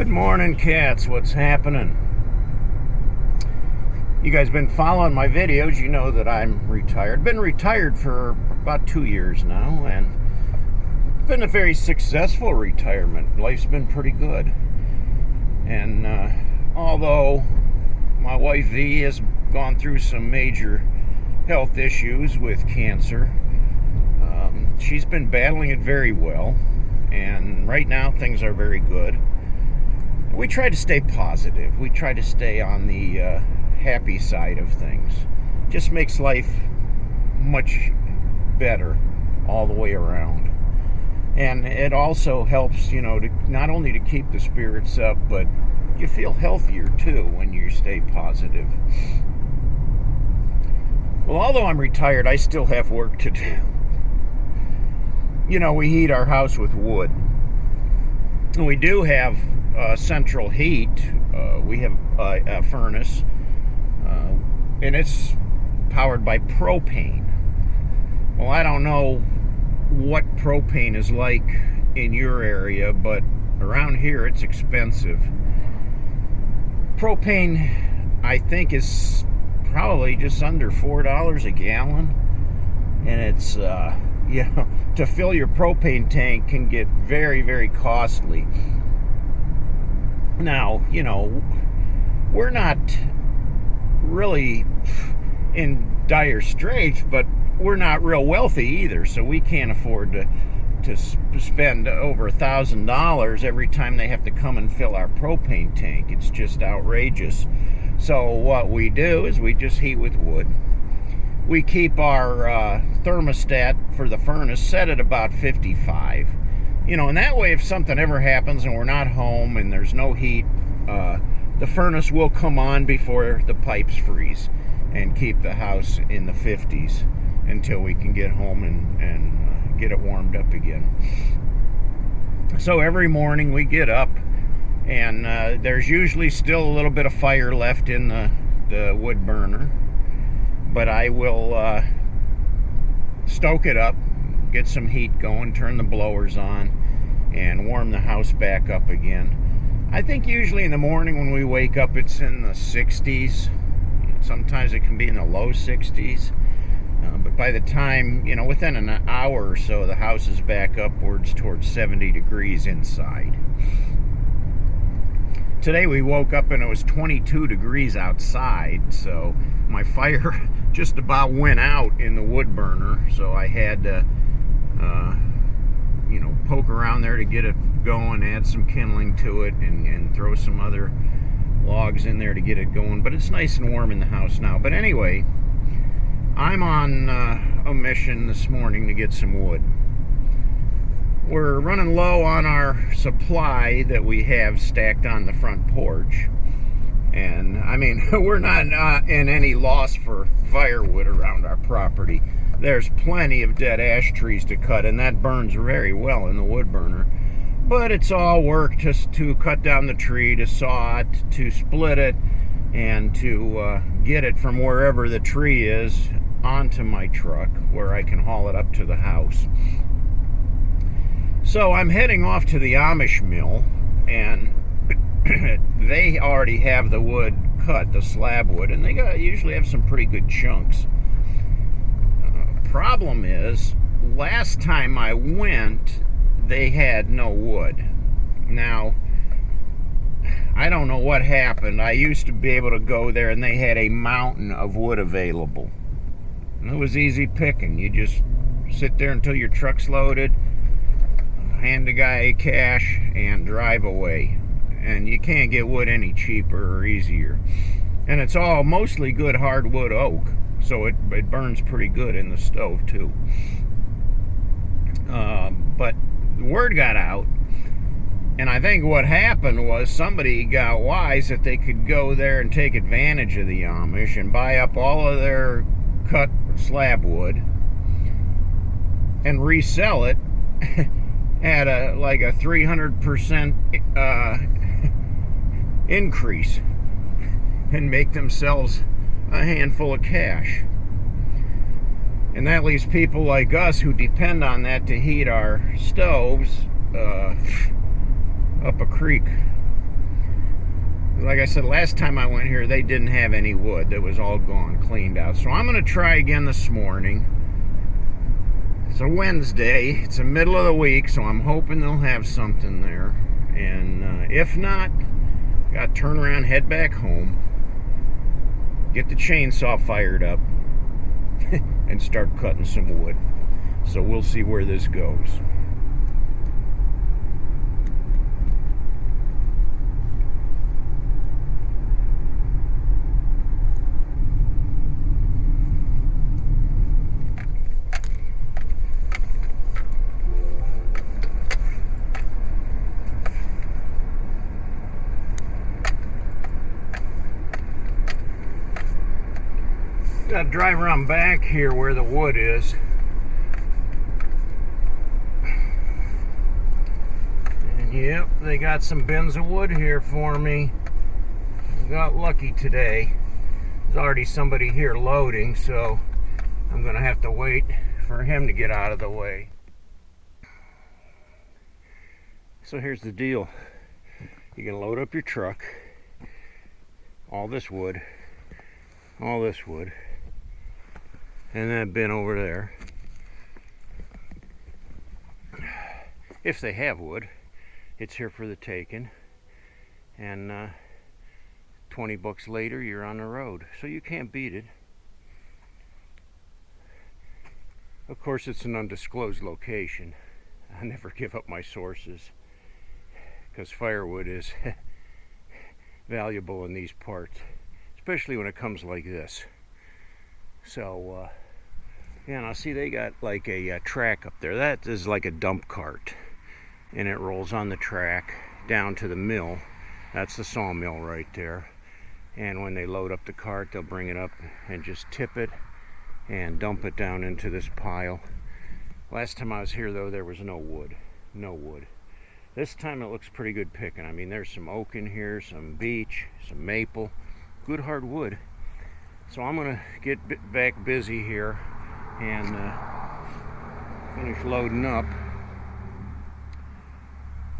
Good morning, cats. What's happening? You guys been following my videos. You know that I'm retired. Been retired for about 2 years now, and it's been a very successful retirement. Life's been pretty good. And although my wife V has gone through some major health issues with cancer, she's been battling it very well. And right now things are very good. We try to stay positive. We try to stay on the happy side of things. Just makes life much better all the way around. And it also helps, you know, to not only to keep the spirits up, but you feel healthier too when you stay positive. Well, although I'm retired, I still have work to do. You know, we heat our house with wood. And we do have central heat. We have a furnace, and it's powered by propane. Well, I don't know what propane is like in your area, but around here it's expensive. Propane, I think, is probably just under $4 a gallon, and it's you know, to fill your propane tank can get very, very costly. Now, you know, we're not really in dire straits, but we're not real wealthy either, so we can't afford to spend over $1,000 every time they have to come and fill our propane tank. It's just outrageous. So what we do is we just heat with wood. We keep our thermostat for the furnace set at about 55. You know, and that way if something ever happens and we're not home and there's no heat, the furnace will come on before the pipes freeze and keep the house in the 50s until we can get home and get it warmed up again. So every morning we get up, and there's usually still a little bit of fire left in the wood burner. But I will stoke it up, get some heat going, turn the blowers on, and warm the house back up again. I think usually in the morning when we wake up it's in the 60s. Sometimes it can be in the low 60s. But by the time, you know, within an hour or so, the house is back upwards towards 70 degrees inside. Today we woke up and it was 22 degrees outside, so my fire just about went out in the wood burner, so I had to you know, poke around there to get it going, add some kindling to it, and throw some other logs in there to get it going. But it's nice and warm in the house now. But anyway, I'm on a mission this morning to get some wood. We're running low on our supply that we have stacked on the front porch. And I mean, we're not in any loss for firewood around our property. There's plenty of dead ash trees to cut, and that burns very well in the wood burner. But it's all work just to cut down the tree, to saw it, to split it, and to get it from wherever the tree is onto my truck where I can haul it up to the house. So I'm heading off to the Amish mill, and they already have the wood cut, the slab wood, and they usually have some pretty good chunks. Problem is, last time I went, they had no wood. Now, I don't know what happened. I used to be able to go there and they had a mountain of wood available. And it was easy picking. You just sit there until your truck's loaded, hand the guy cash, and drive away. And you can't get wood any cheaper or easier. And it's all mostly good hardwood oak, so it burns pretty good in the stove too. But the word got out, and I think what happened was somebody got wise that they could go there and take advantage of the Amish and buy up all of their cut slab wood and resell it at a 300% increase and make themselves a handful of cash. And that leaves people like us who depend on that to heat our stoves up a creek. Like I said, last time I went here, they didn't have any wood. That was all gone, cleaned out. So I'm going to try again this morning. It's a Wednesday. It's the middle of the week, so I'm hoping they'll have something there. And if not, got to turn around, head back home, get the chainsaw fired up, and start cutting some wood. So we'll see where this goes. Got to drive around back here where the wood is. And yep, they got some bins of wood here for me. I got lucky today. There's already somebody here loading, so I'm going to have to wait for him to get out of the way. So here's the deal. You can load up your truck, all this wood, and that bin over there. If they have wood, it's here for the taking. And 20 bucks later, you're on the road. So you can't beat it. Of course, it's an undisclosed location. I never give up my sources, because firewood is valuable in these parts, especially when it comes like this. So, yeah, now see, they got like a track up there. That is like a dump cart, and it rolls on the track down to the mill. That's the sawmill right there. And when they load up the cart, they'll bring it up and just tip it and dump it down into this pile. Last time I was here, though, there was no wood. No wood. This time it looks pretty good picking. I mean, there's some oak in here, some beech, some maple, good hardwood. So I'm going to get back busy here and finish loading up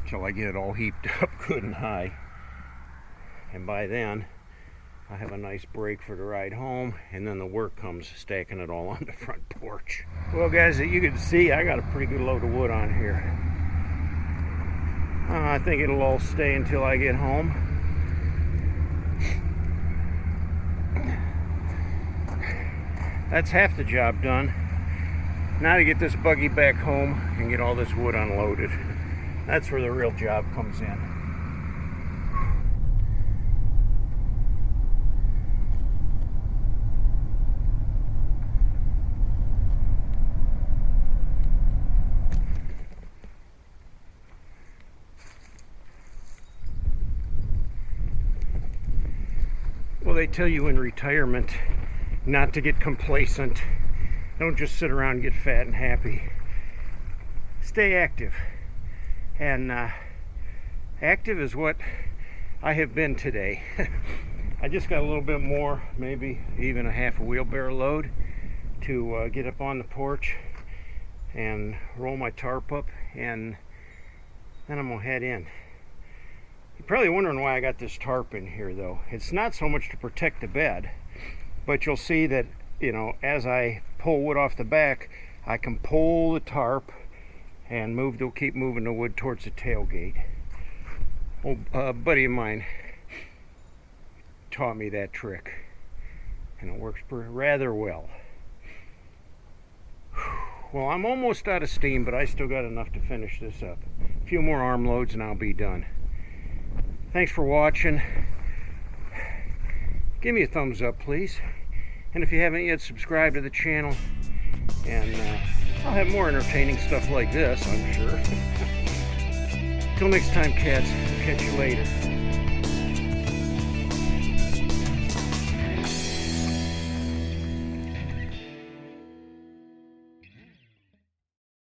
until I get it all heaped up good and high. And by then, I have a nice break for the ride home, and then the work comes stacking it all on the front porch. Well, guys, as you can see, I got a pretty good load of wood on here. I think it'll all stay until I get home. That's half the job done. Now to get this buggy back home and get all this wood unloaded. That's where the real job comes in. Well, they tell you in retirement not to get complacent. Don't just sit around and get fat and happy. Stay active. And active is what I have been today. I just got a little bit more, maybe even a half a wheelbarrow load to get up on the porch and roll my tarp up, and then I'm gonna head in. You're probably wondering why I got this tarp in here, though. It's not so much to protect the bed, but you'll see that, you know, as I pull wood off the back, I can pull the tarp and keep moving the wood towards the tailgate. A buddy of mine taught me that trick, and it works rather well. Well, I'm almost out of steam, but I still got enough to finish this up. A few more arm loads and I'll be done. Thanks for watching. Give me a thumbs up, please. And if you haven't yet, subscribe to the channel. And I'll have more entertaining stuff like this, I'm sure. Till next time, cats. Catch you later.